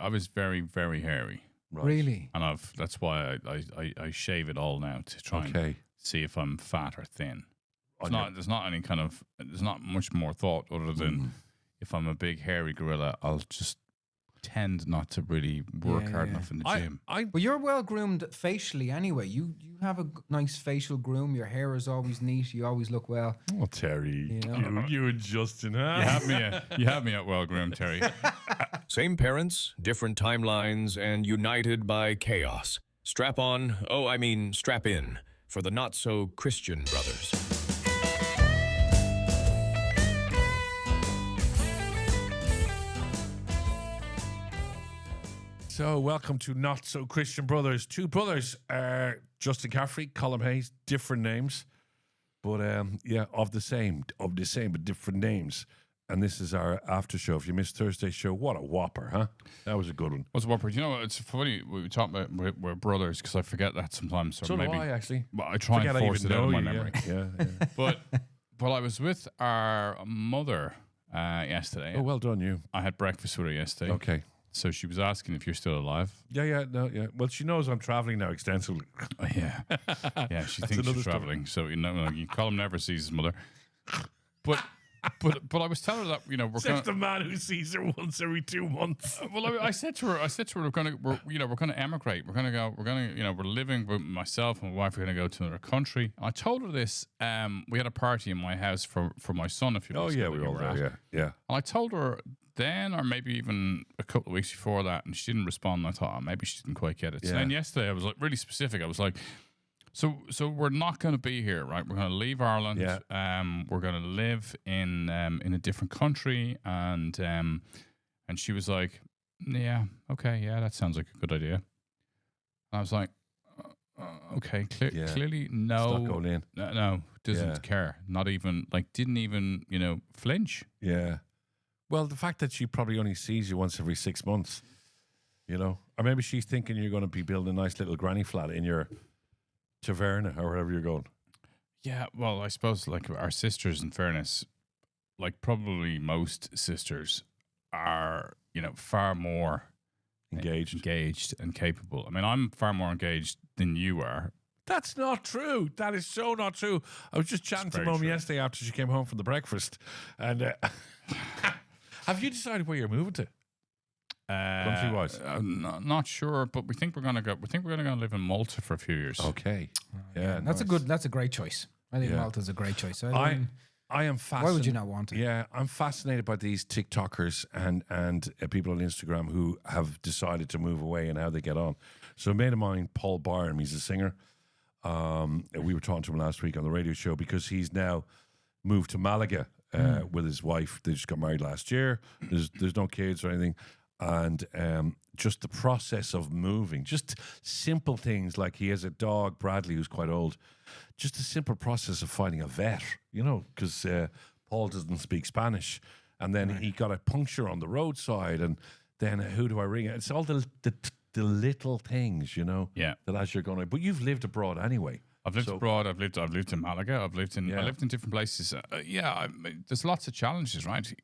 I was very, very hairy. Right. Really? And that's why I shave it all now to try and see if I'm fat or thin. There's not much more thought other than if I'm a big hairy gorilla, I'll just tend not to really work hard enough in the gym. But you're well groomed facially anyway. You have a nice facial groom. Your hair is always neat. You always look well. Oh, Terry, you and Justin, huh? You have me at well groomed, Terry. Same parents, different timelines, and united by chaos. Strap on, strap in, for the not-so-Christian brothers. So, welcome to Not So Christian Brothers. Two brothers, Justin Caffrey, Colm Hayes, different names, but of the same, but different names. And this is our after show. If you missed Thursday's show, what a whopper, huh? That was a good one. What's a whopper? You know, it's funny we talk about we're brothers because I forget that sometimes. So maybe, do I actually. Well, I try and force it out of my memory. Yeah. But I was with our mother yesterday. Oh, well done, you. I had breakfast with her yesterday. Okay. So she was asking if you're still alive. Yeah. Well, she knows I'm traveling now extensively. Yeah, she thinks she's traveling. So Colm never sees his mother. But I was telling her that we're the man who sees her once every 2 months. I said to her, we're gonna emigrate. We're living with myself and my wife. We're gonna go to another country. I told her this. We had a party in my house for my son a few weeks ago. Oh yeah, we were all there. Yeah. And I told her then, or maybe even a couple of weeks before that, and she didn't respond. And I thought, maybe she didn't quite get it. So then yesterday, I was like really specific. I was like, so we're not going to be here, right? We're going to leave Ireland. Yeah. We're going to live in a different country, and she was like, yeah, okay, yeah, that sounds like a good idea. And I was like, okay, clearly no, it's not going in. No, doesn't care. Not even didn't even flinch. Yeah. Well, the fact that she probably only sees you once every 6 months, or maybe she's thinking you're going to be building a nice little granny flat in your taverna or wherever you're going. Yeah, well, I suppose our sisters, in fairness, probably most sisters are, far more engaged and capable. I mean, I'm far more engaged than you are. That's not true. That is so not true. I was just chatting to Mum yesterday after she came home from the breakfast, and have you decided where you're moving to? Country-wise? Not sure, but we think we're going to go. We think we're going to go live in Malta for a few years. Okay, that's a great choice. I think Malta's a great choice. I am fascinated. Why would you not want it? Yeah, I'm fascinated by these TikTokers and people on Instagram who have decided to move away and how they get on. So a mate of mine, Paul Barham, he's a singer. We were talking to him last week on the radio show because he's now moved to Malaga with his wife. They just got married last year. There's no kids or anything. And just the process of moving, just simple things like he has a dog, Bradley, who's quite old. Just a simple process of finding a vet, because Paul doesn't speak Spanish. And then he got a puncture on the roadside. And then who do I ring? It's all the little things, Yeah. that as you're going. But you've lived abroad anyway. I've lived abroad. I've lived in Malaga. I lived in different places. There's lots of challenges, right?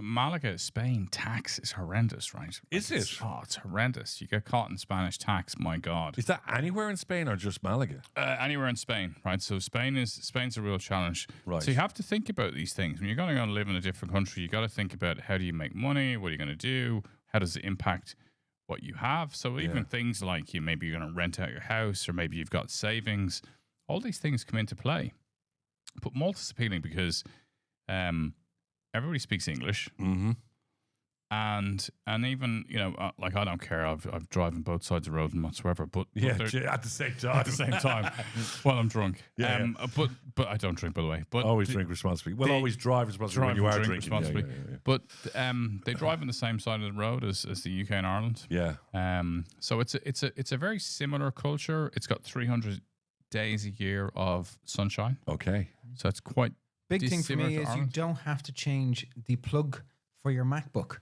Malaga, Spain, tax is horrendous, right? Is it? It's horrendous. You get caught in Spanish tax. My God. Is that anywhere in Spain or just Malaga? Anywhere in Spain, right? So Spain's a real challenge. Right. So you have to think about these things when you're going to go live in a different country. You got to think about how do you make money? What are you going to do? How does it impact what you have? So even things like maybe you're going to rent out your house, or maybe you've got savings, all these things come into play. But Malta's appealing because everybody speaks English. Mm-hmm. And even, I don't care. I've driven both sides of the road and whatsoever. But at the same time. At the same time, while I'm drunk. But I don't drink, by the way. But always drink responsibly. Well, always drive responsibly when you are drinking. Responsibly. Yeah. But they drive on the same side of the road as the UK and Ireland. Yeah. So it's a very similar culture. It's got 300 days a year of sunshine. Okay. So it's quite big thing for me is you don't have to change the plug for your MacBook.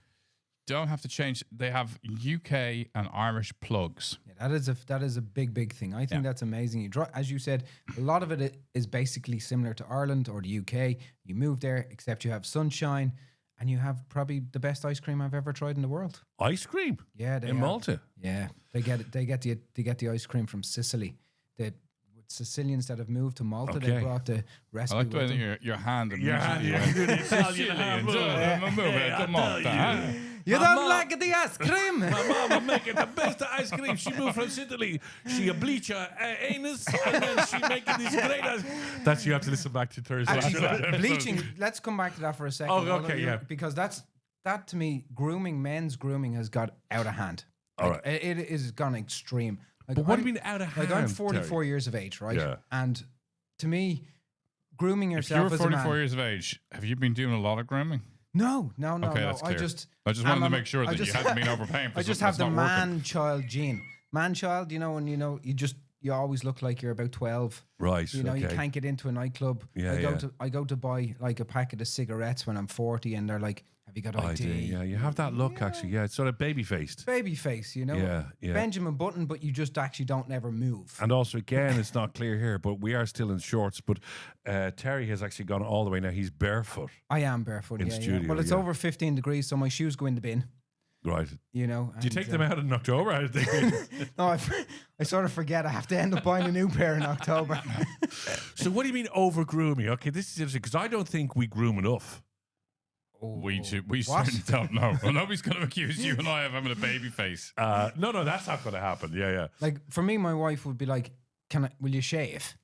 Don't have to change. They have UK and Irish plugs. Yeah, that is a big thing. I think that's amazing. As you said, a lot of it is basically similar to Ireland or the UK. You move there, except you have sunshine, and you have probably the best ice cream I've ever tried in the world. Ice cream Yeah, they in have. Malta. Yeah, they get the ice cream from Sicily. With Sicilians that have moved to Malta, they Okay. brought the I recipe like the with way them. that your hand Yeah, immediately yeah, went, you did Italian Sicilians, hand. move it to Malta. You My don't mom- like the ice cream? My mama making the best ice cream. She moved from Italy. She a bleach her anus, and then she making this great ice. That's you have to listen back to Thursday. Actually, bleaching. Let's come back to that for a second. Oh, Although okay, yeah. Because that to me, men's grooming has got out of hand. All Like, it is gone extreme. Like, But what do I'm- you mean out of hand? Like I'm 44 Terry? years of age, right? Yeah. And to me, grooming If yourself you're as a 44 man. years of age, have you been doing a lot of grooming? No. Okay, that's I clear. just I just wanted to make sure that you hadn't been overpaying for I just something have the that's not working. man-child gene. Man-child, and you always look like you're about 12. Right. You okay. can't get into a nightclub. Yeah, I go to buy like a packet of cigarettes when I'm 40, and they're like, "Have you got I ID?" do. Yeah, you have that look actually. Yeah, it's sort of baby faced. Baby face, Yeah, yeah. Benjamin Button, but you just actually don't never move. And also, again, it's not clear here, but we are still in shorts. But Terry has actually gone all the way now. He's barefoot. I am barefoot. In yeah. studio, Well, it's yeah. over 15 degrees, so my shoes go in the bin. Right. Do Do you take them out in October? How do they No, I sort of forget. I have to end up buying a new pair in October. So what do you mean over grooming? Okay, this is interesting because I don't think we groom enough. We What? certainly don't know. Well, nobody's going to accuse you and I of having a baby face. No, that's not going to happen. Yeah. Like for me, my wife would be like, will you shave?"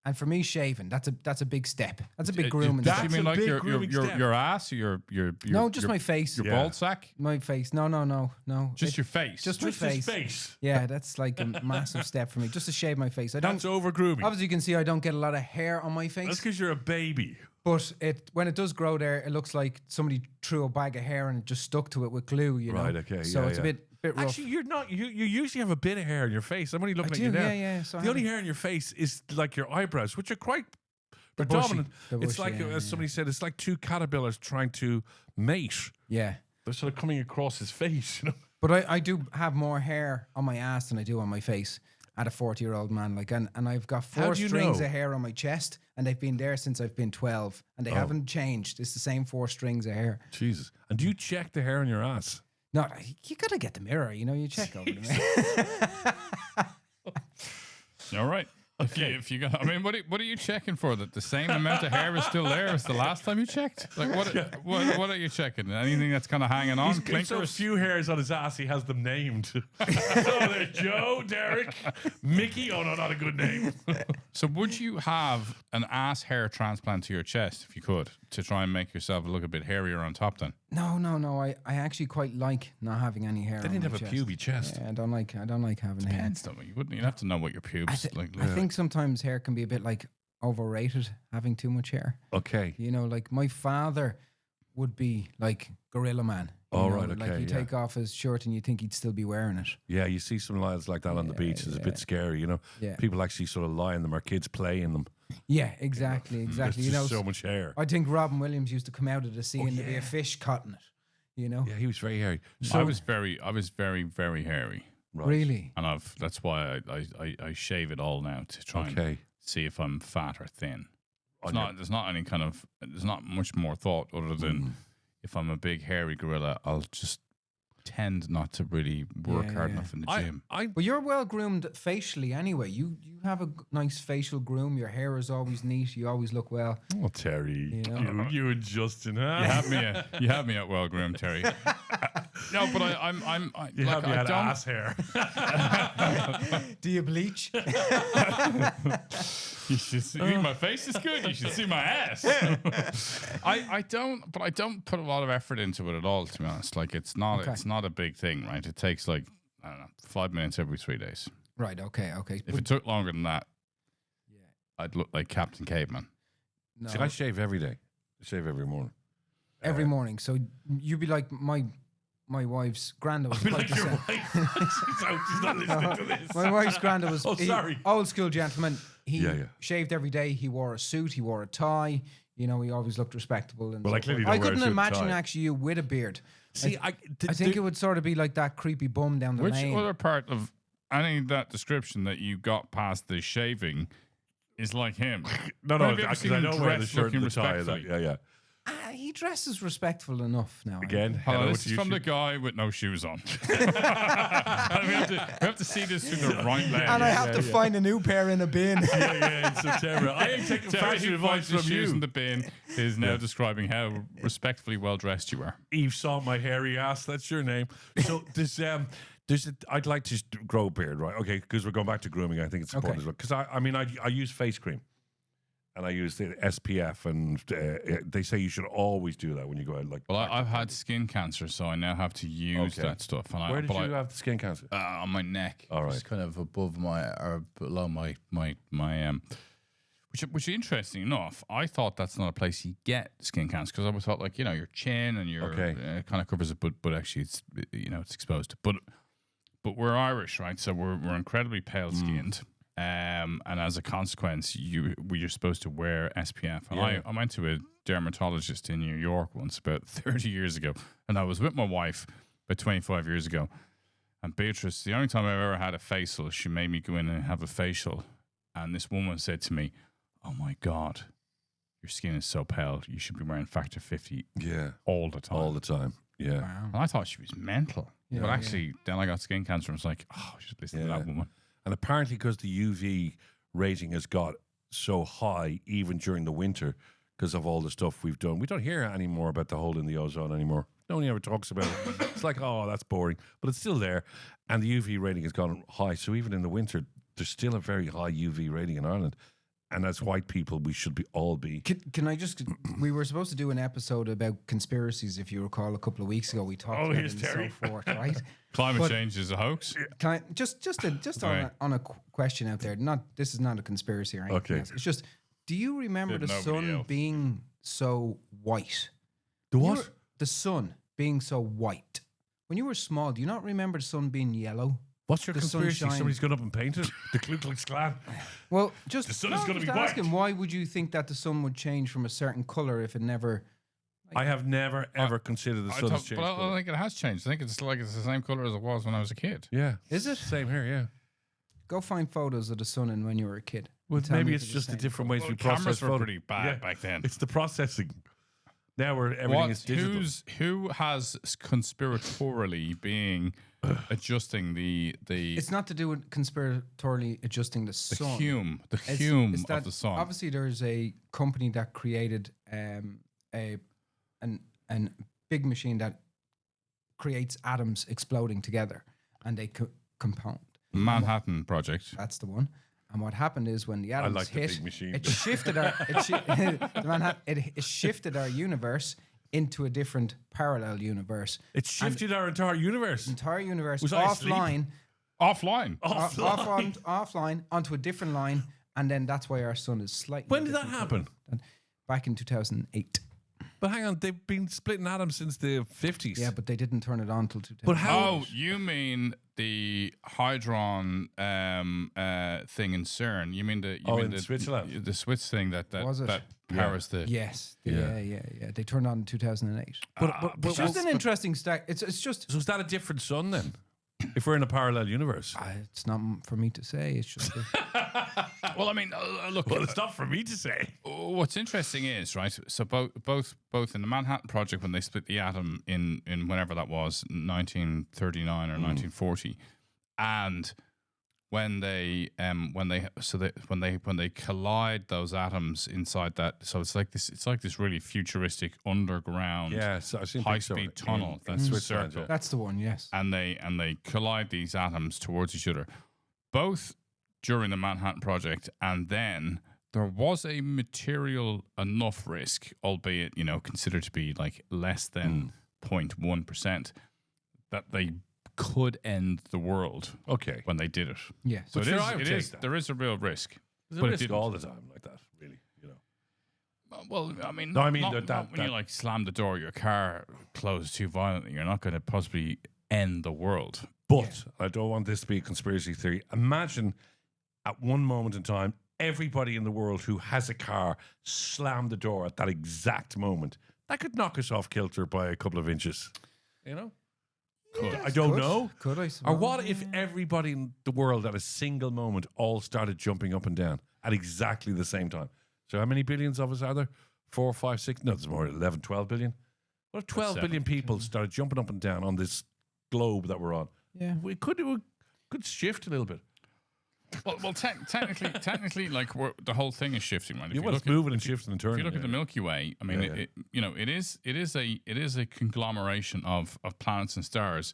And for me, shaving, that's a big step. That's a big grooming that's step. You mean a like big your grooming step. your ass or your No, just my face. your Yeah. bald sack? My face. No. Just your face. Just my Just his face. face. Yeah, that's like a massive step for me. Just to shave my face. I don't. That's over grooming. Obviously, you can see I don't get a lot of hair on my That's face. because you're a baby. But when it does grow there, it looks like somebody threw a bag of hair and it just stuck to it with glue. Right, okay, So yeah, it's yeah. a bit rough. Actually, you're not. You usually have a bit of hair on your face. I'm only looking I at do, you now. yeah. So I The only have- hair on your face is like your eyebrows, which are quite They're bushy. predominant. They're It's bushy, like, yeah, as somebody said, it's like two caterpillars trying to mate. Yeah. They're sort of coming across his face. But I do have more hair on my ass than I do on my face at a 40-year-old man. Like, and I've got How 4 do you strings know? of hair on my chest, and they've been there since I've been 12, and they Oh. haven't changed. It's the same 4 strings of hair. Jesus. And do you check the hair on your ass? No, you gotta get the mirror. You check over the mirror. All right. If you got, I mean, what are you checking for? That the same amount of hair is still there as the last time you checked? Like what are you checking? Anything that's kind of hanging on? He's got so Clinkers? few hairs on his ass, he has them named. So there's Joe, Derek, Mickey. Oh, no, not a good name. So would you have an ass hair transplant to your chest if you could to try and make yourself look a bit hairier on top? Then No. I actually quite like not having any hair. They on didn't my have a chest. puby chest. Yeah, I don't like having hair. depends though. You'd have to know what your pubes like. I think sometimes hair can be a bit like overrated, having too much hair. Okay. Like my father would be like Gorilla Man. Oh, know, right, Like okay, he'd yeah. take off his shirt and you think he'd still be wearing it. Yeah, you see some lads like that on the beach. It's a bit scary, Yeah. People actually sort of lie in them or kids play in them. Yeah, exactly. There's just so much hair. I think Robin Williams used to come out of the sea and there'd be a fish caught in it. Yeah, he was very hairy. I was very, very hairy, Right. Really? and that's why I shave it all now to try and Okay. see if I'm fat or thin. On There's not much more thought other than if I'm a big hairy gorilla, I'll just tend not to really work hard enough in the gym. Well, you're well groomed facially anyway. You have a nice facial groom. Your hair is always neat. You always look well. Oh, Terry. You and Justin, huh? You have me at well groomed, Terry. No, but You have me at ass hair. Do you bleach? You should see my face is good. You should see my ass. I don't put a lot of effort into it at all. To be honest, like it's not a big thing, right? It takes like I don't know 5 minutes every 3 days. Right. Okay. If it took longer than that, I'd look like Captain Caveman. No, See, I shave every day. I shave every morning. every morning. So you'd be like my wife's granddad was quite the same. She's not listening to this. My wife's granddad was sorry. old school gentleman. He Yeah, yeah. shaved every day. He wore a suit. He wore a tie. He always looked respectable. And Well, I so clearly forth. don't wear a couldn't suit and imagine tie. actually you with a beard. See, I think it would sort of be like that creepy bum down the Which lane. other part of any of that description that you got past the shaving is like him? no, Have you ever because seen I him don't wear the dressed shirt looking and the tie. respectfully? Yeah. he dresses respectful enough now. Again, Hello, hello this to is you. from the guy with no shoes on. we have to see this through the right lens. And I have to find a new pair in a bin. yeah, in September. I ain't taking Terry, fashion who advice finds his from shoes in you. the bin, is now describing how respectfully well dressed you are. Eve saw my hairy ass. That's your name. So I'd like to grow a beard, right? Okay, because we're going back to grooming. I think it's important as well. Because I use face cream. And I use the SPF, and they say you should always do that when you go out. Like, Well, I've had skin cancer, so I now have to use that stuff. And where did you have the skin cancer? On my neck. All right. Just kind of above or below my which is interesting enough. I thought that's not a place you get skin cancer, because I always thought, like, your chin and your kind of covers it, but actually it's it's exposed. But we're Irish, right? So we're incredibly pale skinned. And as a consequence, you're supposed to wear SPF. And I went to a dermatologist in New York once about 30 years ago, and I was with my wife about 25 years ago. And Beatrice, the only time I've ever had a facial, she made me go in and have a facial. And this woman said to me, "Oh my God, your skin is so pale. You should be wearing Factor 50 all the time." All the time. Yeah. Wow. And I thought she was mental. But actually, then I got skin cancer and was like, oh, I should listen to that woman. And apparently, because the UV rating has got so high, even during the winter, because of all the stuff we've done, we don't hear anymore about the hole in the ozone anymore. No one ever talks about it. It's like, oh, that's boring, but it's still there. And the UV rating has gone high. So even in the winter, there's still a very high UV rating in Ireland. And as white people, we should all be. Can I just? We were supposed to do an episode about conspiracies, if you recall, a couple of weeks ago. We talked about it and so forth, right? Climate change is a hoax. Can I just on a question out there? This is not a conspiracy or anything else. It's just, do you remember the sun being so white? The what? The sun being so white. When you were small, do you not remember the sun being yellow? What's your The conspiracy? sunshine. Somebody's gone up and painted the Ku Klux Klan. Well, just The sun is gonna be just white. asking, why would you think that the sun would change from a certain color if it never? I have never ever considered the sun has changed. But I don't think it has changed. I think it's the same color as it was when I was a kid. Yeah, Is it? same here? Yeah. Go find photos of the sun and when you were a kid. Well, Tell me maybe if it's the just the same. different ways Well, we process cameras were photo. pretty bad back then. It's the processing. Now everything is digital. Who has conspiratorially being adjusting the It's not to do with conspiratorially adjusting the sun. hume It's of that the sun. Obviously, there's a company that created a big machine that creates atoms exploding together, and they compound. Manhattan Project. That's the one. And what happened is when the atoms like the hit, big machine. it shifted it shifted our universe into a different parallel universe. It shifted our entire universe. Entire universe Was I asleep? offline, Offline. offline onto a different line, and then that's why our sun is slightly. When did that different happen? colour. Back in 2008. But hang on, they've been splitting atoms since the 50s. Yeah, but they didn't turn it on till 2008. But how? Oh, you mean the Hydron thing in CERN? You mean the in Switzerland? the Swiss thing that Was it? powers the Yes. Yeah. Yeah. They turned on in 2008. But It's just an interesting stack. It's just. so is that a different sun then? If we're in a parallel universe? It's not for me to say. It's just. Well, I mean, look. Well, it's not for me to say. What's interesting is, right, so both in the Manhattan Project, when they split the atom in whenever that was, 1939 or 1940, and when they collide those atoms inside that, so it's like this really futuristic underground Yes, I've seen high pictures of speed it tunnel in that's Switzerland, circle. yeah. That's the one. Yes. And they collide these atoms towards each other, both during the Manhattan Project, and then there was a material enough risk, albeit considered to be like less than 0.1%, that they could end the world Okay. when they did it. Yeah. So But sure, I would take that. there is a real risk. There's but a it risk didn't. all the time like that, really. Well, I mean, No, I mean not that- when you like slam the door of your car closed too violently, you're not going to possibly end the world. But I don't want this to be a conspiracy theory. Imagine at one moment in time, everybody in the world who has a car slammed the door at that exact moment. That could knock us off kilter by a couple of inches. You know? I don't know. Could I? Or suppose? what if everybody in the world at a single moment all started jumping up and down at exactly the same time? So how many billions of us are there? 4, 5, 6, no, there's more, 11, 12 billion. Well, 12 billion people started jumping up and down on this globe that we're on. Yeah. We could shift a little bit. Well, technically, like the whole thing is shifting, right? If Yeah, you well, look it's moving and shifting and turning. If you look at the Milky Way, I mean, it is a conglomeration of planets and stars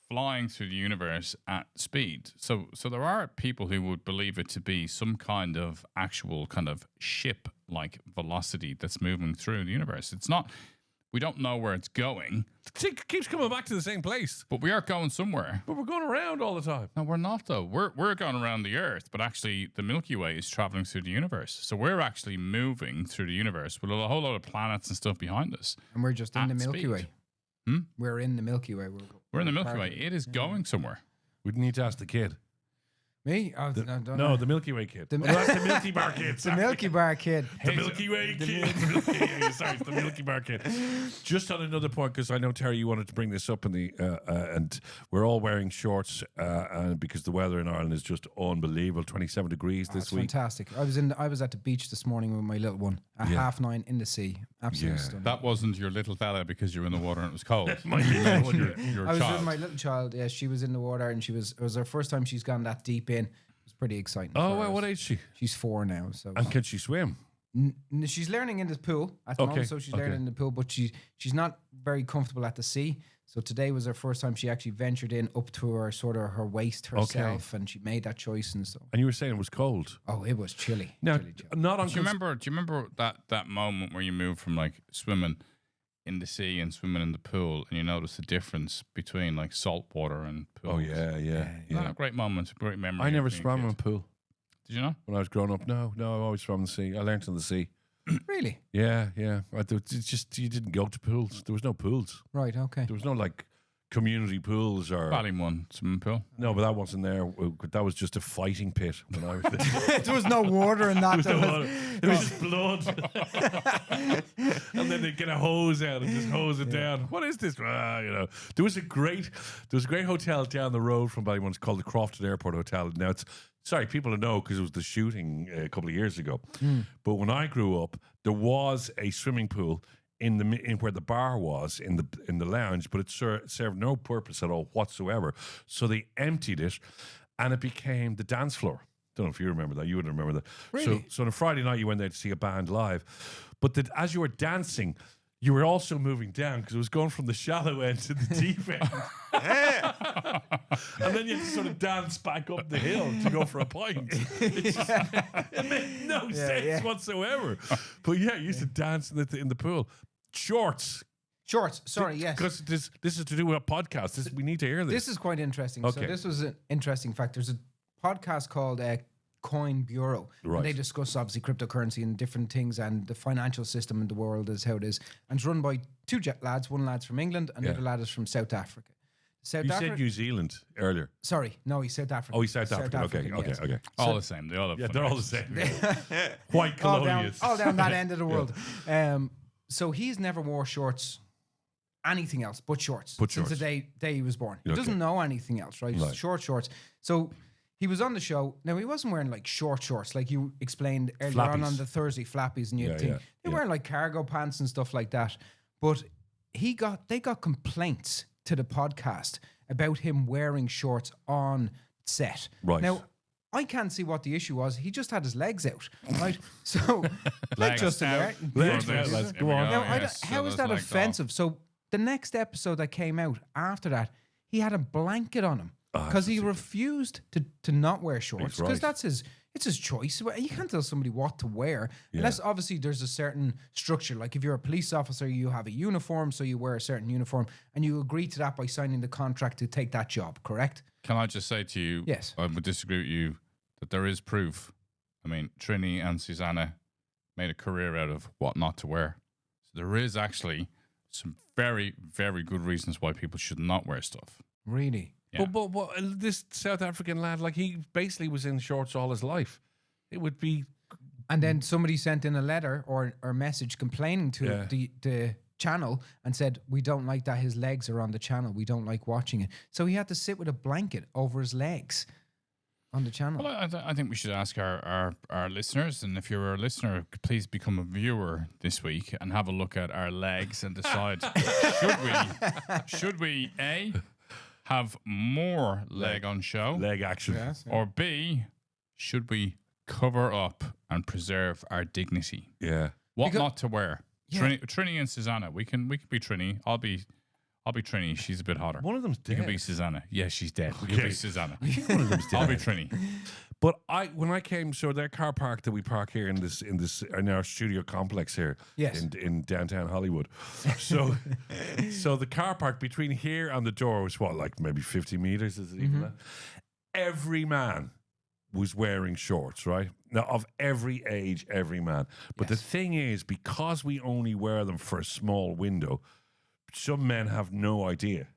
flying through the universe at speed. So there are people who would believe it to be some kind of actual kind of ship-like velocity that's moving through the universe. It's not. We don't know where it's going. It keeps coming back to the same place. But we are going somewhere. But we're going around all the time. No, we're not, though. We're going around the Earth, but actually the Milky Way is traveling through the universe. So we're actually moving through the universe with a whole lot of planets and stuff behind us. And we're just in the Milky speed. Way. We're in the Milky Way. We're in the Milky Way. It is going somewhere. We'd need to ask the kid. Me? Oh, No, the Milky Way kid. The- That's the Milky Bar kid. The sorry. Milky Bar kid. The Milky Way kid. Sorry, it's the Milky Bar kid. Just on another point, because I know, Terry, you wanted to bring this up in the and we're all wearing shorts because the weather in Ireland is just unbelievable. 27 degrees this It's week. fantastic. I was at the beach this morning with my little one at 9:30 in the sea. Absolutely stunning. That wasn't your little fella because you were in the water and it was cold. My little one. your I was child. with my little child. Yeah, she was in the water, and it was her first time she's gone that deep in. It was pretty exciting. Oh, for well, her. what age is she? She's 4 now, so And can she swim? she's learning in the pool at the Okay, moment. So she's learning in the pool, but she's not very comfortable at the sea. So today was her first time she actually ventured in up to her sort of her waist herself, and she made that choice and so. And you were saying it was cold. Oh, it was chilly. Now, chilly. not on. Do you remember that moment where you moved from like swimming in the sea and swimming in the pool, and you notice the difference between like salt water and pool? Oh yeah. Isn't that a great moment, a great memory. I never of being swam in a kid? pool Did you know? when I was growing up. No, I always swam in the sea. I learnt in the sea. Really? Yeah. It's just you didn't go to pools. There was no pools. Right. Okay. There was no like community pools or Ballymun swimming pool. no, but that wasn't there. That was just a fighting pit when I was there. There was no water in that. It was just blood. And then they'd get a hose out and just hose it down. What is this? There was a great hotel down the road from Ballymun. It's called the Crofton Airport Hotel. Now it's sorry, people don't know because it was the shooting a couple of years ago. But when I grew up, there was a swimming pool in where the bar was in the lounge, but it served no purpose at all whatsoever. So they emptied it, and it became the dance floor. Don't know if you remember that. You wouldn't remember that. Really? So on a Friday night, you went there to see a band live, but as you were dancing, you were also moving down because it was going from the shallow end to the deep end. And then you had to sort of dance back up the hill to go for a pint. It made no sense whatsoever. But yeah, you used to dance in the pool. Shorts. Sorry. Yes. Because this is to do with a podcast. We need to hear this. This is quite interesting. Okay. So this was an interesting fact. There's a podcast called Coin Bureau. Right. And they discuss obviously cryptocurrency and different things and the financial system in the world is how it is. And it's run by two lads. One lad's from England and the other lad is from South Africa. You said New Zealand earlier. Sorry, no, he's South African. Oh, he's South African. African, yes. Okay. All the same. They all have Yeah, fun they're all the accents. same. White all colonials. down that end of the world. So he's never wore shorts, anything else but shorts. Since the day he was born. He doesn't know anything else, right? Just shorts. So he was on the show. Now, he wasn't wearing like shorts, like you explained earlier on the Thursday, flappies, and you'd think they wearing like cargo pants and stuff like that. But they got complaints to the podcast about him wearing shorts on set. Right. Now, I can't see what the issue was. He just had his legs out, right? So, like Legs Justin out. there. Legs out. Let's Go on. Now, how is that legs offensive? So the next episode that came out after that, he had a blanket on him because he refused to not wear shorts because right. it's his choice. You can't tell somebody what to wear unless obviously there's a certain structure. Like if you're a police officer, you have a uniform, so you wear a certain uniform, and you agree to that by signing the contract to take that job. Correct? Can I just say to you, Yes. I would disagree with you, that there is proof. I mean, Trini and Susanna made a career out of what not to wear. So there is actually some very, very good reasons why people should not wear stuff. Really? Yeah. But this South African lad, like he basically was in shorts all his life. It would be And then somebody sent in a letter or message complaining to the channel and said, we don't like that his legs are on the channel. We don't like watching it. So he had to sit with a blanket over his legs. on the channel. Well, I think we should ask our listeners, and if you're a listener, please become a viewer this week and have a look at our legs and decide should we A, have more leg on show, leg action, or B, should we cover up and preserve our dignity? Yeah. What not to wear? Yeah. Trini and Susanna. We can be Trini. I'll be Trini. She's a bit hotter. One of them's dead. You can be Susanna. Yeah, she's dead. Okay. You can be Susanna. I think one of them's dead. I'll be Trini. But when I came, so their car park that we park here in our studio complex here, yes, in downtown Hollywood. So, so the car park between here and the door was what, like maybe 50 meters? Is it even that? Every man was wearing shorts, right? Now, of every age, every man. But the thing is, because we only wear them for a small window, some men have no idea.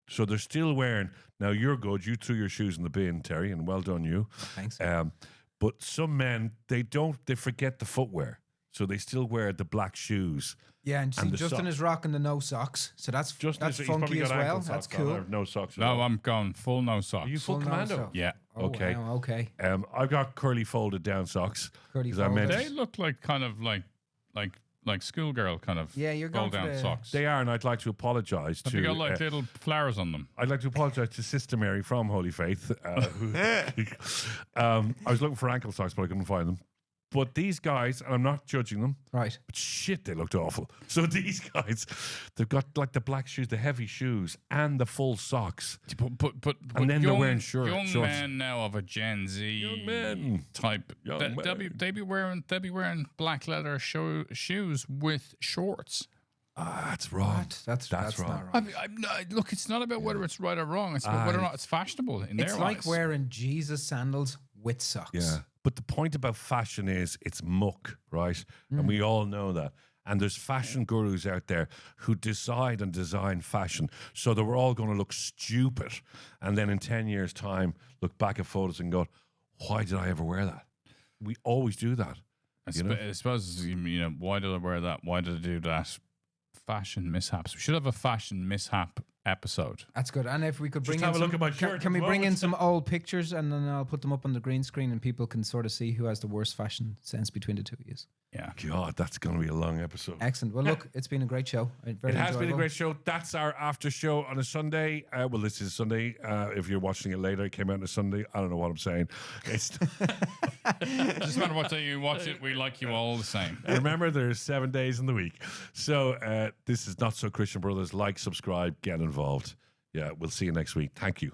So they're still wearing. Now you're good. You threw your shoes in the bin, Terry, and well done you. Thanks. But some men, they forget the footwear. So they still wear the black shoes. Yeah, and see, Justin is rocking the no socks. So that's funky as well. That's cool. No socks. No, I'm going full no socks. Are you full commando? No yeah. Okay. Wow, okay. I've got curly folded down socks. Curly folded. They look like kind of like schoolgirl kind of you're going fold down socks. They are, and I'd like to apologise to. They got like little flowers on them. I'd like to apologise to Sister Mary from Holy Faith. I was looking for ankle socks, but I couldn't find them. But these guys, and I'm not judging them, right? But shit, they looked awful. So these guys, they've got like the black shoes, the heavy shoes, and the full socks. But and then they're wearing shorts. Young men now of a Gen Z type. They be wearing black leather shoes with shorts. That's wrong. That's wrong. Not right. Look, it's not about whether it's right or wrong. It's about whether or not it's fashionable in their eyes. It's like wearing Jesus sandals with socks. Yeah. But the point about fashion is it's muck, right? And we all know that. And there's fashion gurus out there who decide and design fashion so that we're all going to look stupid. And then in 10 years' time, look back at photos and go, why did I ever wear that? We always do that. I suppose, why did I wear that? Why did I do that? Fashion mishaps. We should have a fashion mishap episode. That's good. And if we could bring have a look at my shirt. Can we bring in some old pictures and then I'll put them up on the green screen and people can sort of see who has the worst fashion sense between the two of you. Yeah. God, that's going to be a long episode. Excellent. Well, look, it's been a great show. It has been a great show. That's our after show on a Sunday. Well, this is Sunday. If you're watching it later, it came out on a Sunday. I don't know what I'm saying. It's doesn't matter what day you watch it. We like you all the same. Remember, there's 7 days in the week. So this is Not So Christian Brothers. Like, subscribe, get involved. Yeah, we'll see you next week. Thank you.